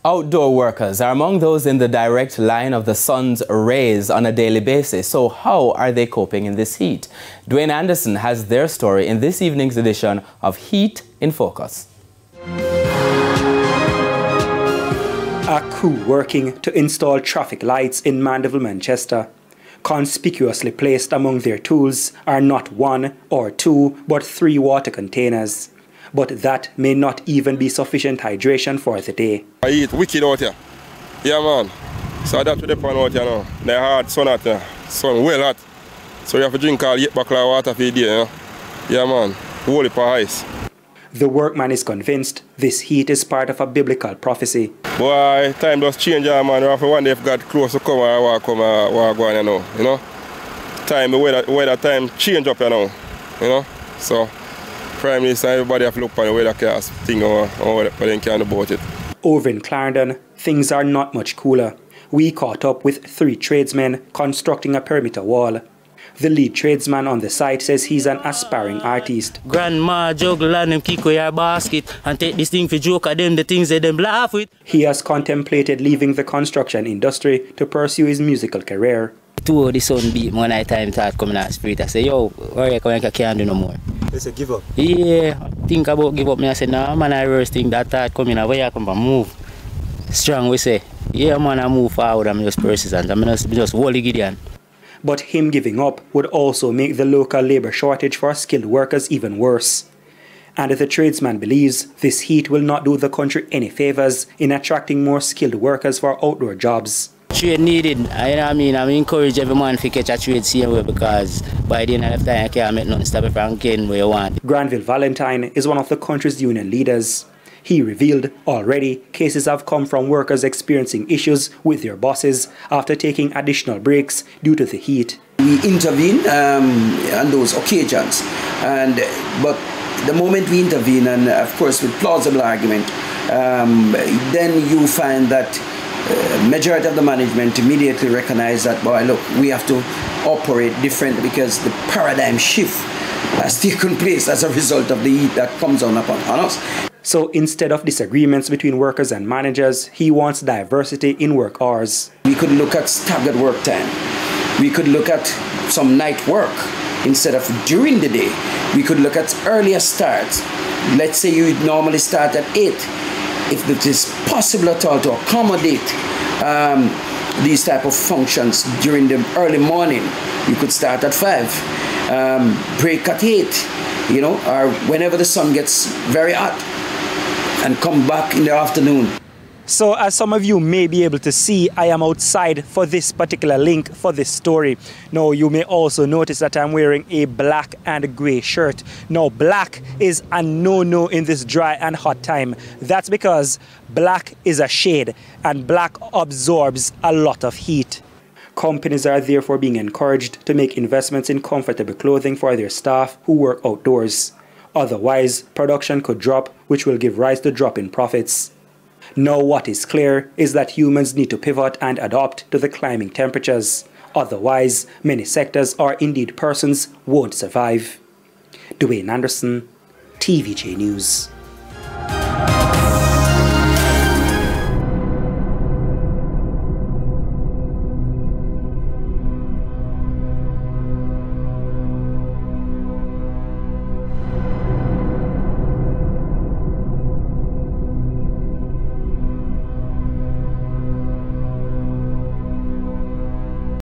Outdoor workers are among those in the direct line of the sun's rays on a daily basis. So how are they coping in this heat? Dwayne Anderson has their story in this evening's edition of Heat in Focus. A crew working to install traffic lights in Mandeville, Manchester. Conspicuously placed among their tools are not one or two, but 3 water containers. But that may not even be sufficient hydration for the day. I eat wicked out here. Yeah, man. So that's what they pan out here now. The hard sun out here. Sun well hot. So you have to drink all 8 buckets of water for the day, you know? Yeah, man. Hold it for ice. The workman is convinced this heat is part of a biblical prophecy. Boy, time does change, yeah, man. You have to wonder if God close to come or walk go on, you know? Time, the weather time change up, you know? You know? So Prime Minister, everybody have to look on the weather cast thing or what they can do about it. Over in Clarendon, things are not much cooler. We caught up with 3 tradesmen constructing a perimeter wall. The lead tradesman on the site says he's an aspiring artist. Grandma juggle and them kick away your basket and take this thing for joke at them, the things that them laugh with. He has contemplated leaving the construction industry to pursue his musical career. Two the sun beat one night time start coming out spirit. I say, yo, I can't do no more. They say give up? Yeah, think about give up. Me I say, nah man, I worst thing that start coming out. Where you come from? Move. Strong we say. Yeah man, I move forward. I'm just persistent. I'm just wholly Gideon. But him giving up would also make the local labour shortage for skilled workers even worse. And the tradesman believes this heat will not do the country any favours in attracting more skilled workers for outdoor jobs. Trade needed, you know what I mean? I encourage every man to catch a trade same way because by the end of the time you can't make nothing stop it from getting where you want. Granville Valentine is one of the country's union leaders. He revealed already cases have come from workers experiencing issues with their bosses after taking additional breaks due to the heat. We intervene on those occasions, but the moment we intervene, and of course with plausible argument, then you find that majority of the management immediately recognize that, boy, look, we have to operate different because the paradigm shift has taken place as a result of the heat that comes on upon us. So instead of disagreements between workers and managers, he wants diversity in work hours. We could look at staggered work time. We could look at some night work instead of during the day. We could look at earlier starts. Let's say you normally start at 8. If it is possible at all to accommodate these type of functions during the early morning, you could start at 5, break at 8, you know, or whenever the sun gets very hot, and come back in the afternoon. So as some of you may be able to see, I am outside for this particular link for this story. Now you may also notice that I'm wearing a black and grey shirt. Now black is a no-no in this dry and hot time. That's because black is a shade and black absorbs a lot of heat. Companies are therefore being encouraged to make investments in comfortable clothing for their staff who work outdoors. Otherwise, production could drop, which will give rise to drop in profits. Now what is clear is that humans need to pivot and adapt to the climbing temperatures. Otherwise, many sectors or indeed persons won't survive. Dwayne Anderson, TVJ News.